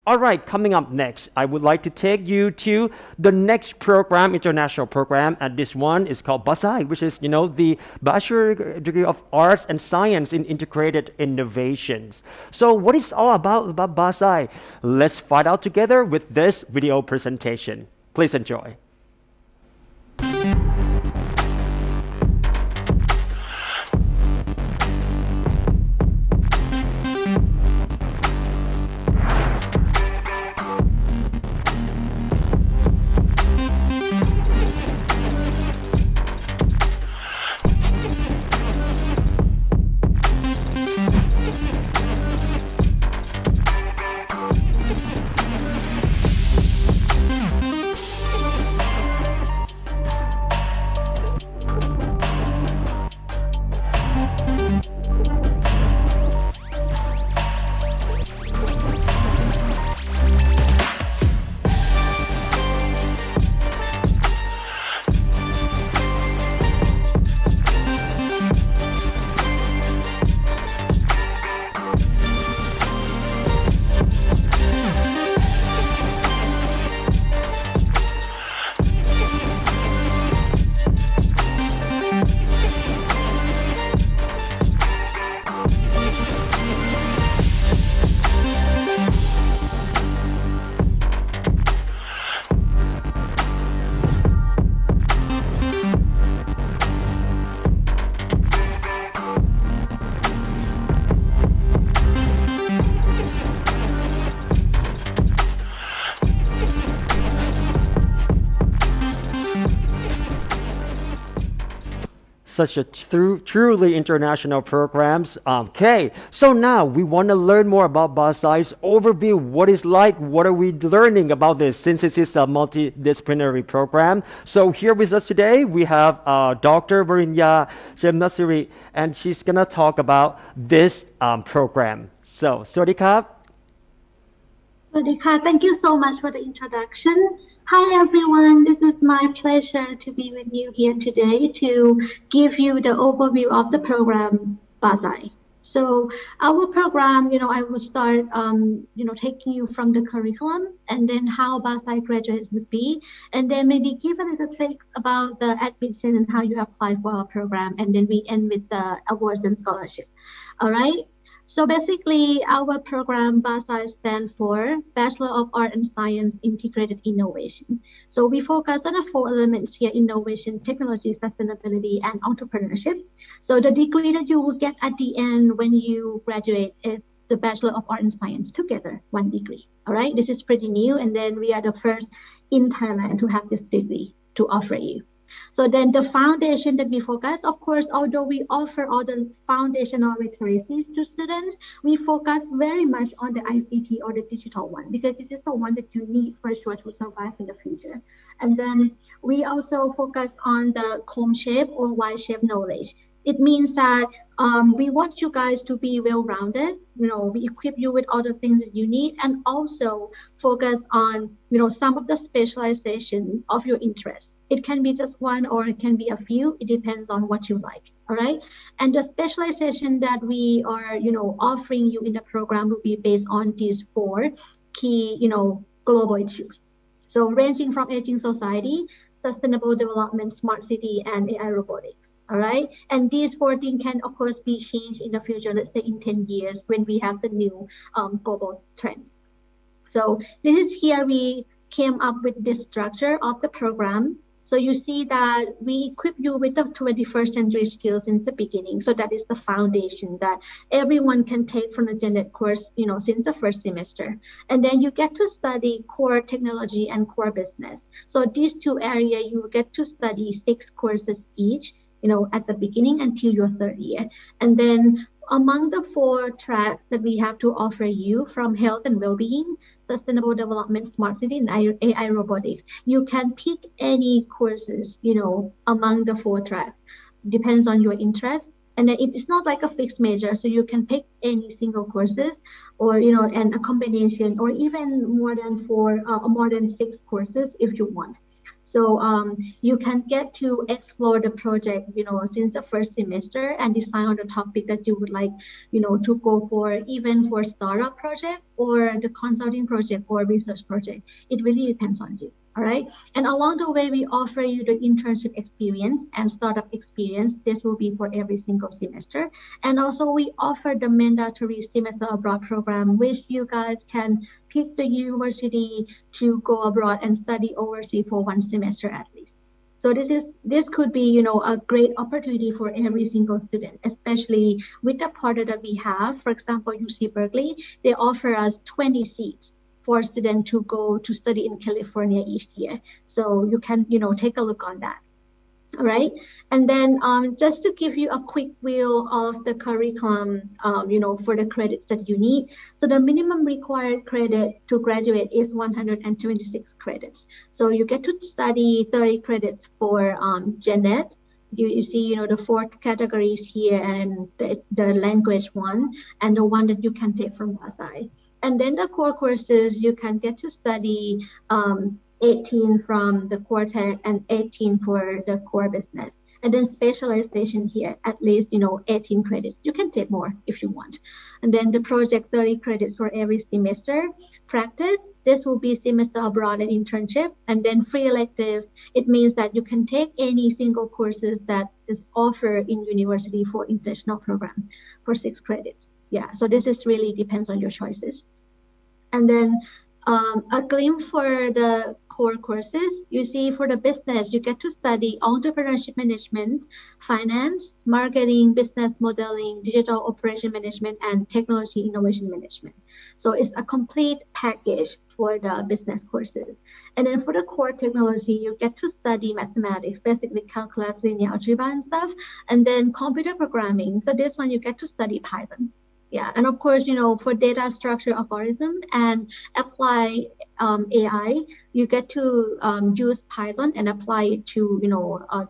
All right, coming up next, I would like to take you to the next program, international program, and this one is called BAScii, which is, the Bachelor degree of Arts and Science in Integrated Innovations. So, what is all about BAScii? Let's find out together with this video presentation. Please enjoy. Such a truly international programs. Okay, so now we want to learn more about BAScI's overview. What is like? What are we learning about this? Since this is a multidisciplinary program. So here with us today we have Dr. Varinya Shemnasiri, and she's gonna talk about this program. So, สวัสดีครับ Swadika, thank you so much for the introduction. Hi everyone, this is my pleasure to be with you here today to give you the overview of the program BAScii. So our program, I will start, taking you from the curriculum and then how BAScii graduates would be, and then maybe give a little tricks about the admission and how you apply for our program, and then we end with the awards and scholarship. All right. So basically, our program BAScii stands for Bachelor of Art and Science Integrated Innovation. So we focus on the 4 elements here: innovation, technology, sustainability, and entrepreneurship. So the degree that you will get at the end when you graduate is the Bachelor of Art and Science together, 1 degree. All right, this is pretty new, and then we are the first in Thailand to have this degree to offer you. So then the foundation that we focus, of course, although we offer all the foundational literacies to students, we focus very much on the ICT or the digital one, because this is the one that you need for sure to survive in the future. And then we also focus on the comb shape or Y-shape knowledge. It means that we want you guys to be well-rounded. We equip you with all the things that you need, and also focus on, some of the specialization of your interest. It can be just one or it can be a few. It depends on what you like. All right. And the specialization that we are, offering you in the program will be based on these 4 key, global issues. So ranging from aging society, sustainable development, smart city, and AI robotics. All right. And these 4 things can, of course, be changed in the future, let's say in 10 years when we have the new global trends. So this is here we came up with this structure of the program. So you see that we equip you with the 21st century skills in the beginning. So that is the foundation that everyone can take from the gen ed course, since the first semester. And then you get to study core technology and core business. So these 2 areas, you get to study 6 courses each, at the beginning until your 3rd year. And then among the 4 tracks that we have to offer you, from health and well-being, sustainable development, smart city, and AI robotics, you can pick any courses, among the 4 tracks. Depends on your interest. And then it's not like a fixed major, so you can pick any single courses, or, and a combination, or even more than 6 courses if you want. So you can get to explore the project, since the first semester and decide on the topic that you would like, to go for, even for startup project or the consulting project or research project. It really depends on you. All right. And along the way, we offer you the internship experience and startup experience. This will be for every single semester. And also we offer the mandatory semester abroad program, which you guys can pick the university to go abroad and study overseas for 1 semester at least. So this could be, a great opportunity for every single student, especially with the partner that we have. For example, UC Berkeley, they offer us 20 seats for students to go to study in California each year. So you can, take a look on that. All right. And then just to give you a quick view of the curriculum, for the credits that you need. So the minimum required credit to graduate is 126 credits. So you get to study 30 credits for Gen Ed. You see, the 4 categories here, and the language one, and the one that you can take from BAScii. And then the core courses, you can get to study 18 from the core tech and 18 for the core business. And then specialization here, at least, 18 credits. You can take more if you want. And then the project, 30 credits for every semester. Practice, this will be semester abroad and internship. And then free electives, it means that you can take any single courses that is offered in university for international program for 6 credits. Yeah, so this is really depends on your choices. And then a glimpse for the core courses. You see, for the business, you get to study entrepreneurship management, finance, marketing, business modeling, digital operation management, and technology innovation management. So it's a complete package for the business courses. And then for the core technology, you get to study mathematics, basically calculus, linear algebra and stuff, and then computer programming. So this one, you get to study Python. Yeah, and of course, for data structure algorithm and apply AI, you get to use Python and apply it to,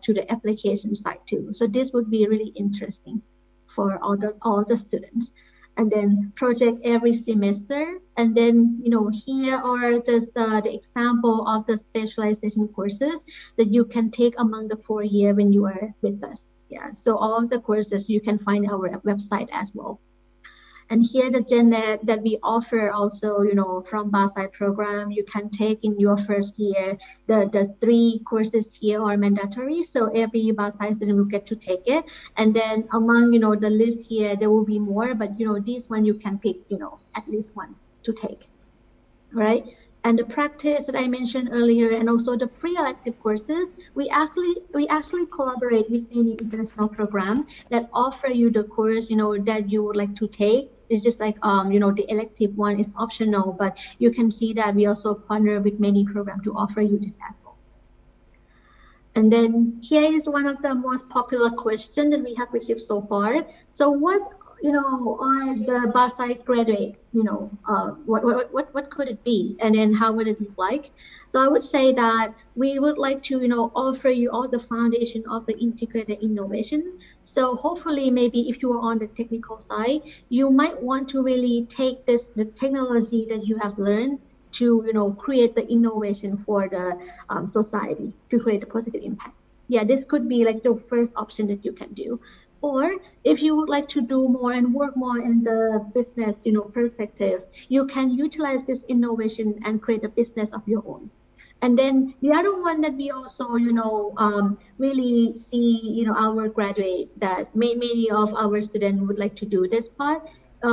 to the application side too. So this would be really interesting for all the students. And then project every semester. And then, here are just the example of the specialization courses that you can take among the 4 years when you are with us. Yeah, so all of the courses you can find our website as well. And here the Gen Ed that we offer also, from BAScii program, you can take in your first year. The 3 courses here are mandatory, so every BAScii student will get to take it. And then among, the list here, there will be more, but, this one you can pick, at least one to take, right? And the practice that I mentioned earlier, and also the pre-elective courses, we actually collaborate with any international program that offer you the course, that you would like to take. It's just like, the elective one is optional, but you can see that we also partner with many programs to offer you this as well. And then here is one of the most popular questions that we have received so far. So what, are the BAScii graduates, what could it be? And then how would it look like? So I would say that we would like to, offer you all the foundation of the integrated innovation. So hopefully, maybe if you are on the technical side, you might want to really take the technology that you have learned to, create the innovation for the society, to create a positive impact. Yeah, this could be like the first option that you can do. Or if you would like to do more and work more in the business, perspective, you can utilize this innovation and create a business of your own. And then the other one that we also, really see, our graduate that many of our students would like to do this part.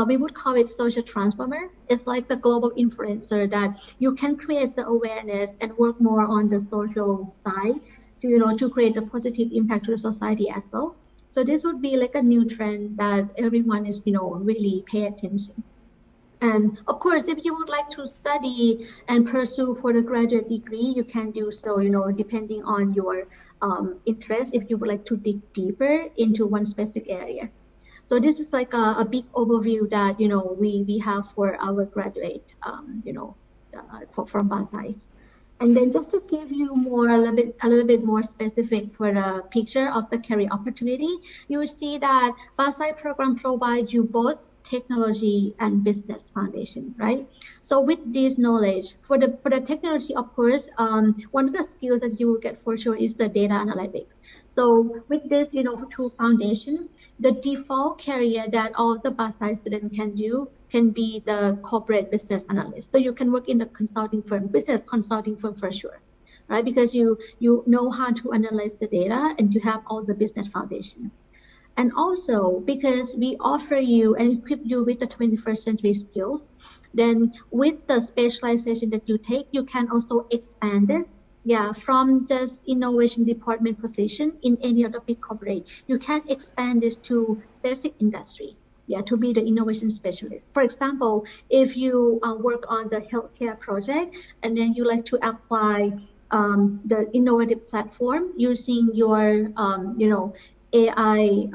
We would call it social transformer. It's like the global influencer that you can create the awareness and work more on the social side to create a positive impact to the society as well. So this would be like a new trend that everyone is, really pay attention. And of course, if you would like to study and pursue for the graduate degree, you can do so, depending on your interest, if you would like to dig deeper into one specific area. So this is like a big overview that, we have for our graduate, from BAScii. And then just to give you a little bit more specific for the picture of the career opportunity, you will see that BAScii program provides you both technology and business foundation, right? So with this knowledge, for the technology, of course, one of the skills that you will get for sure is the data analytics. So with this, two foundation, the default career that all the BAScii students can do can be the corporate business analyst. So you can work in the consulting firm, business consulting firm for sure, right? Because you know how to analyze the data and you have all the business foundation. And also because we offer you and equip you with the 21st century skills, then with the specialization that you take, you can also expand it. Yeah, from just innovation department position in any other big corporate, you can expand this to specific industry. Yeah, to be the innovation specialist. For example, if you work on the healthcare project and then you like to apply the innovative platform using your, AI,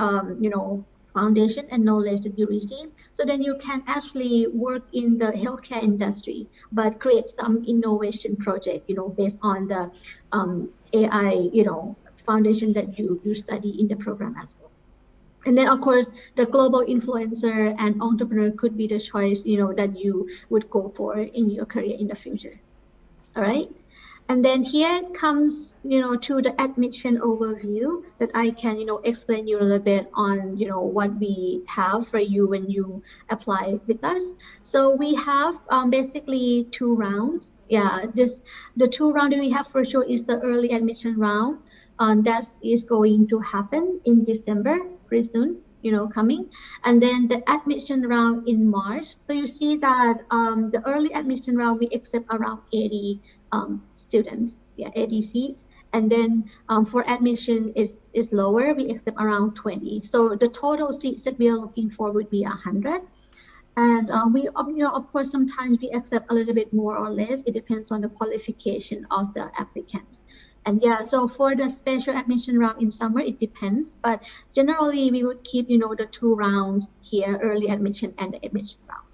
foundation and knowledge that you receive. So then you can actually work in the healthcare industry, but create some innovation project, based on the AI, foundation that you study in the program as well. And then, of course, the global influencer and entrepreneur could be the choice, that you would go for in your career in the future. All right. And then here comes, to the admission overview that I can, explain you a little bit on, what we have for you when you apply with us. So we have basically 2 rounds. Yeah, the 2 rounds that we have for sure is the early admission round. That is going to happen in December, pretty soon, coming. And then the admission round in March. So you see that the early admission round, we accept around 80 students, 80 seats. And then for admission is lower, we accept around 20. So the total seats that we are looking for would be 100. And we, of course, sometimes we accept a little bit more or less. It depends on the qualification of the applicants. And yeah, so for the special admission round in summer, it depends. But generally, we would keep, the 2 rounds here, early admission and the admission round.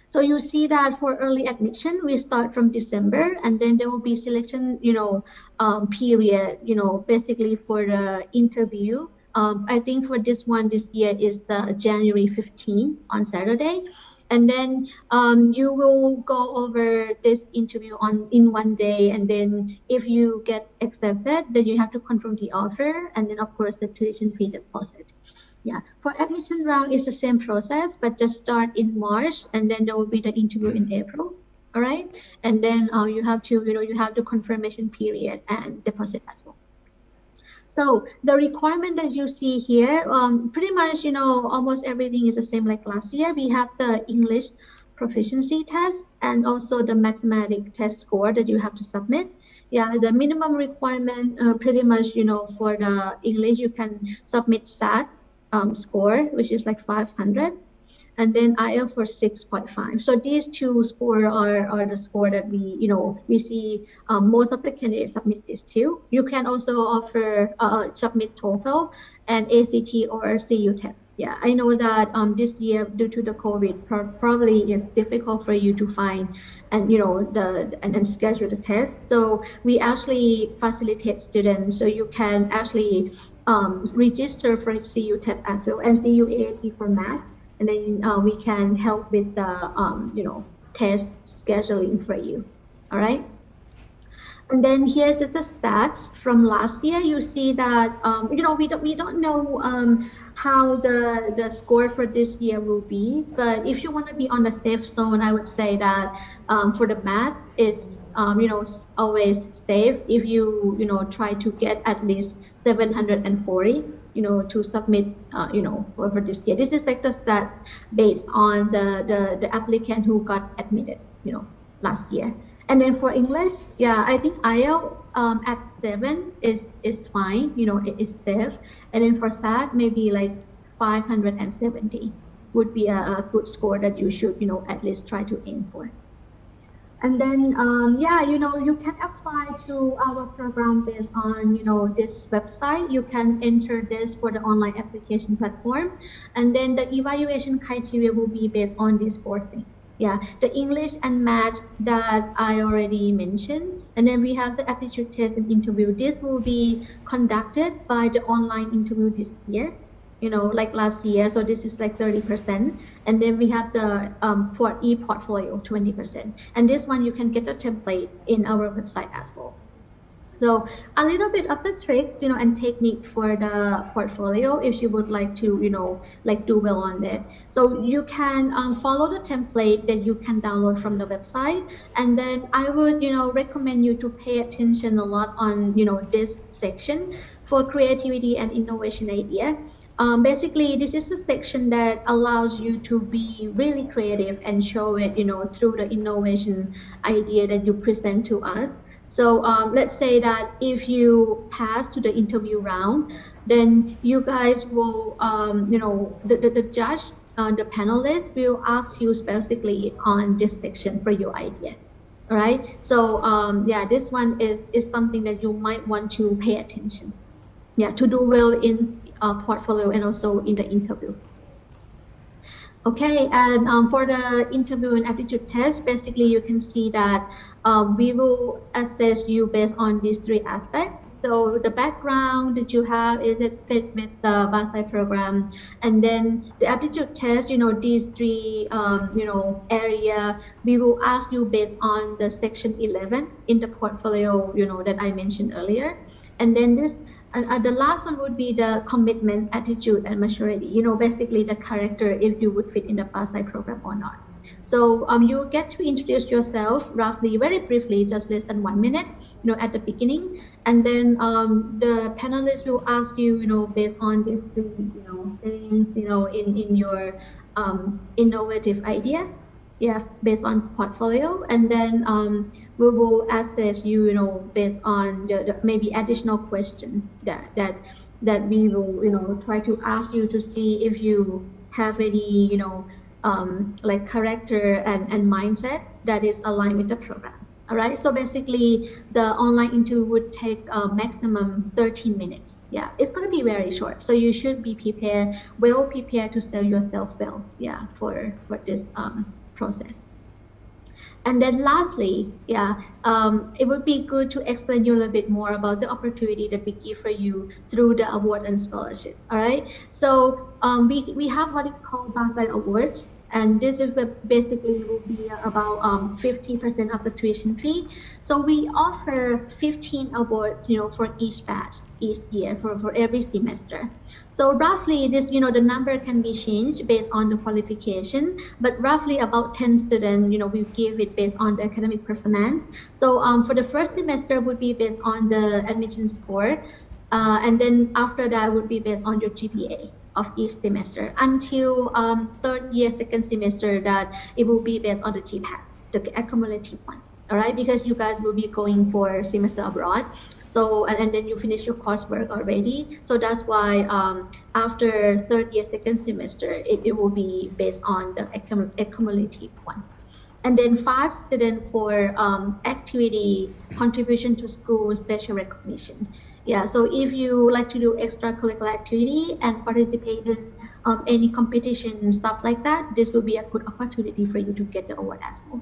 So you see that for early admission, we start from December, and then there will be selection, period, basically for the interview. I think for this year is the January 15 on Saturday. And then you will go over this interview in 1 day. And then if you get accepted, then you have to confirm the offer. And then, of course, the tuition fee deposit. Yeah, for admission round, it's the same process, but just start in March, and then there will be the interview in April. All right. And then you have to, you have the confirmation period and deposit as well. So the requirement that you see here, pretty much, almost everything is the same like last year. We have the English proficiency test and also the mathematics test score that you have to submit. Yeah, the minimum requirement, pretty much, for the English, you can submit SAT score, which is like 500. And then IELTS for 6.5. So these 2 scores are the score that we see most of the candidates submit these 2. You can also offer submit TOEFL and ACT or CUTEP. Yeah, I know that this year due to the COVID, probably it's difficult for you to find and and schedule the test. So we actually facilitate students, so you can actually register for CUTEP as well and CUAT for math. And then we can help with the, test scheduling for you. All right. And then here's just the stats from last year. You see that, we don't know how the score for this year will be. But if you want to be on the safe zone, I would say that for the math, it's, always safe if you, try to get at least 740. To submit, for this year. This is like the stats based on the applicant who got admitted, last year. And then for English, yeah, I think IELTS at 7 is fine, it is safe. And then for SAT, maybe like 570 would be a good score that you should, at least try to aim for. And then, you can apply to our program based on, this website. You can enter this for the online application platform. And then the evaluation criteria will be based on these 4 things. Yeah, the English and math that I already mentioned. And then we have the aptitude test and interview. This will be conducted by the online interview this year. like last year. So this is like 30%. And then we have the for e-portfolio 20%. And this one you can get a template in our website as well. So a little bit of the tricks, and technique for the portfolio, if you would like to, like do well on it. So you can follow the template that you can download from the website. And then I would, recommend you to pay attention a lot on, this section for creativity and innovation idea. Basically, this is a section that allows you to be really creative and show it, through the innovation idea that you present to us. So let's say that if you pass to the interview round, then you guys will, the judge, the panelist will ask you specifically on this section for your idea. All right. So this one is something that you might want to pay attention. Yeah, to do well in portfolio and also in the interview. Okay, and for the interview and aptitude test, basically you can see that we will assess you based on these three aspects. So the background that you have, is it fit with the BAScii program? And then the aptitude test, these three, area, we will ask you based on the section 11 in the portfolio, that I mentioned earlier. And then this, the last one would be the commitment, attitude, and maturity. Basically the character, if you would fit in the BAScii program or not. So you get to introduce yourself roughly, very briefly, just less than 1 minute, at the beginning, and then the panelists will ask you, based on these three, things, in your innovative idea. Yeah, based on portfolio, and then we will assess you, based on the maybe additional question that we will, try to ask you to see if you have any, like character and mindset that is aligned with the program. All right. So basically, the online interview would take maximum 13 minutes. Yeah, it's going to be very short. So you should be well prepared to sell yourself well. Yeah, for this process. And then lastly, it would be good to explain you a little bit more about the opportunity that we give for you through the award and scholarship. All right. So we have what is called BAScii Awards. And this is basically will be about 50% of the tuition fee. So we offer 15 awards, for each batch, each year, for every semester. So roughly this, the number can be changed based on the qualification, but roughly about 10 students, we give it based on the academic performance. So for the first semester would be based on the admission score. And then after that would be based on your GPA of each semester until third year, second semester, that it will be based on the GPAT, the accumulative one. All right, because you guys will be going for semester abroad. So, and then you finish your coursework already. So that's why after third year, second semester, it will be based on the accumulative one. And then 5 students for activity contribution to school special recognition. Yeah, so if you like to do extracurricular activity and participate in any competition, stuff like that, this will be a good opportunity for you to get the award as well.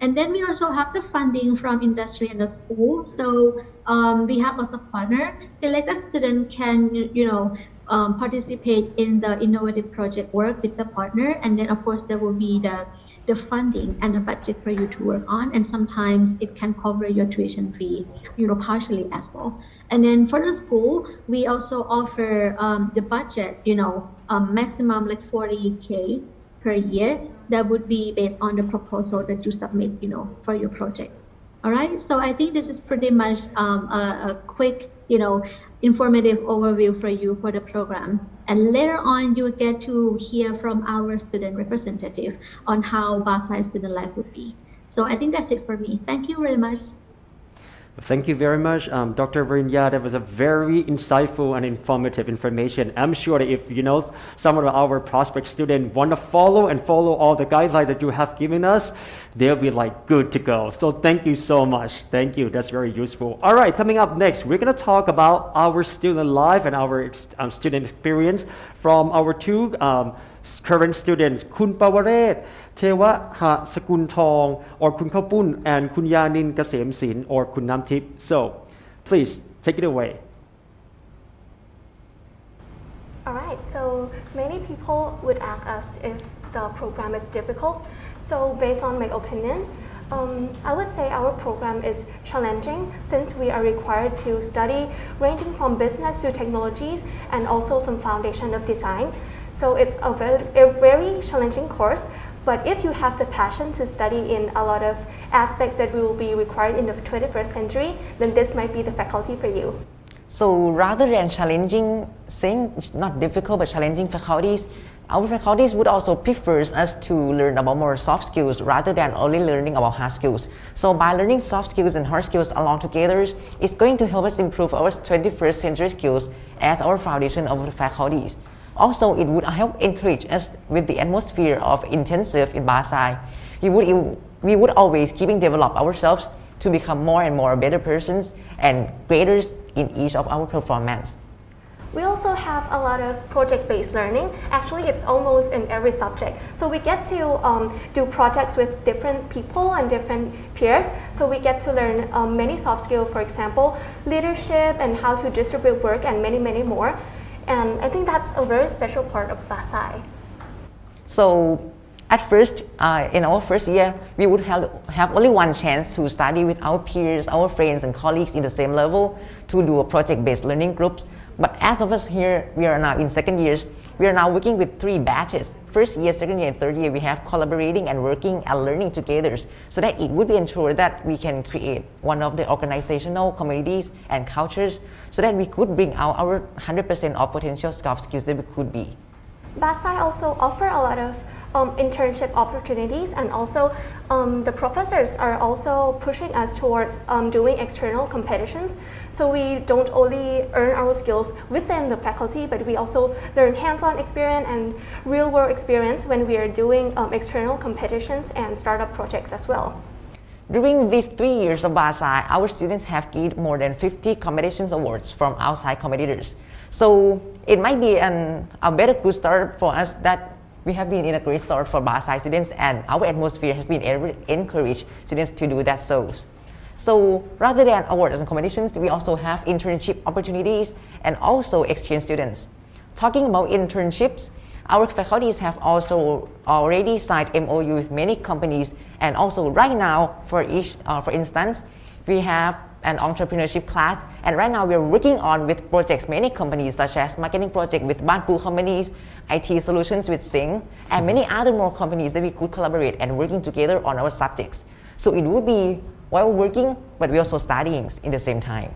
And then we also have the funding from industry and the school. So we have lots of partners. Selected student can, participate in the innovative project work with the partner. And then of course there will be the funding and the budget for you to work on, and sometimes it can cover your tuition fee, partially as well. And then for the school, we also offer the budget, maximum like 40K per year. That would be based on the proposal that you submit, for your project. All right. So I think this is pretty much a quick, informative overview for you for the program. And later on, you will get to hear from our student representative on how BAScii student life would be. So I think that's it for me. Thank you very much. Thank you very much, Dr. Varinya. That was a very insightful and informative information. I'm sure that if some of our prospect students want to follow all the guidelines that you have given us, they'll be like good to go. So thank you so much. Thank you. That's very useful. All right, coming up next, we're going to talk about our student life and our student experience from our two current students, Kun Pawaret Tewa Sakun Thong, or Kun Khapun, and Kun Yanin Kasem Sin, or Kun Namtip. So please take it away. Alright, so many people would ask us if the program is difficult. So based on my opinion, I would say our program is challenging since we are required to study ranging from business to technologies and also some foundation of design. So it's a very challenging course, but if you have the passion to study in a lot of aspects that will be required in the 21st century, then this might be the faculty for you. So rather than challenging, saying not difficult but challenging faculties, our faculties would also prefer us to learn about more soft skills rather than only learning about hard skills. So by learning soft skills and hard skills along together, it's going to help us improve our 21st century skills as our foundation of the faculties. Also, it would help encourage us with the atmosphere of intensive in BAScii. We would always keeping develop ourselves to become more and more better persons and graders in each of our performance. We also have a lot of project-based learning. Actually, it's almost in every subject. So we get to do projects with different people and different peers. So we get to learn many soft skills, for example, leadership and how to distribute work and many, many more. And I think that's a very special part of BAScii. So at first, in our first year, we would have only one chance to study with our peers, our friends and colleagues in the same level to do a project-based learning groups. But as of us here, we are now in second years, we are now working with 3 batches. First year, second year, and third year, we have collaborating and working and learning together so that it would be ensured that we can create one of the organizational communities and cultures so that we could bring out our 100% of potential soft skills that we could be. BAScii also offer a lot of internship opportunities, and also the professors are also pushing us towards doing external competitions. So we don't only earn our skills within the faculty, but we also learn hands-on experience and real-world experience when we are doing external competitions and startup projects as well. During these 3 years of BAScii, our students have gained more than 50 competitions awards from outside competitors. So it might be a better good start for us that we have been in a great start for BAScii students, and our atmosphere has been encouraged students to do that So rather than awards and competitions, we also have internship opportunities and also exchange students. Talking about internships, our faculties have also already signed MOU with many companies, and also right now, for instance, we have an entrepreneurship class, and right now we are working on with projects many companies such as marketing project with BAScii companies, IT solutions with Sing, and many other more companies that we could collaborate and working together on our subjects. So it would be while working, but we also studying in the same time.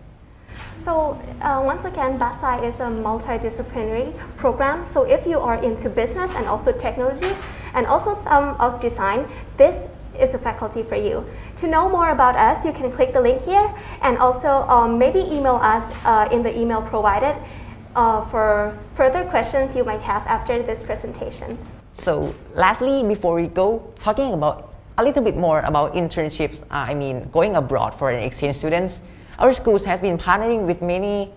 So once again, BAScii is a multidisciplinary program. So if you are into business and also technology and also some of design, this is a faculty for you. To know more about us, you can click the link here, and also maybe email us in the email provided for further questions you might have after this presentation. So lastly, before we go, talking about a little bit more about internships, going abroad for an exchange students, our schools has been partnering with many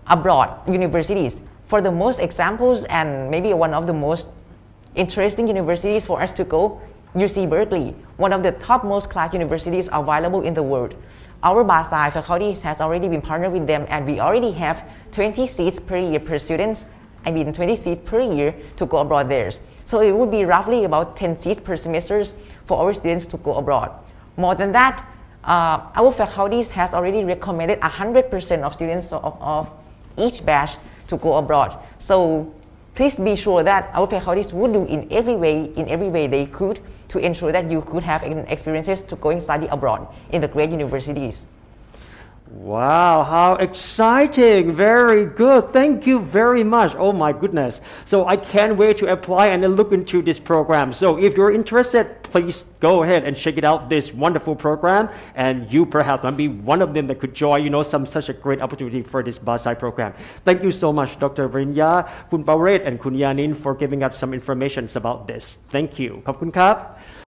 abroad universities. For the most examples and maybe one of the most interesting universities for us to go, UC Berkeley, one of the top most class universities available in the world. Our BAScii faculty has already been partnered with them, and we already have 20 seats per year per students. 20 seats per year to go abroad there. So it would be roughly about 10 seats per semester for our students to go abroad. More than that, our faculties has already recommended 100% of students of each batch to go abroad. So please be sure that our faculties would do in every way they could to ensure that you could have experiences to going study abroad in the great universities. Wow, how exciting. Very good. Thank you very much. Oh my goodness. So I can't wait to apply and then look into this program. So if you're interested, please go ahead and check it out, this wonderful program, and you perhaps might be one of them that could join, such a great opportunity for this BAScii program. Thank you so much, Dr. Vrinya, Kun Pawret, and Kun Yanin for giving us some information about this. Thank you. ขอบคุณครับ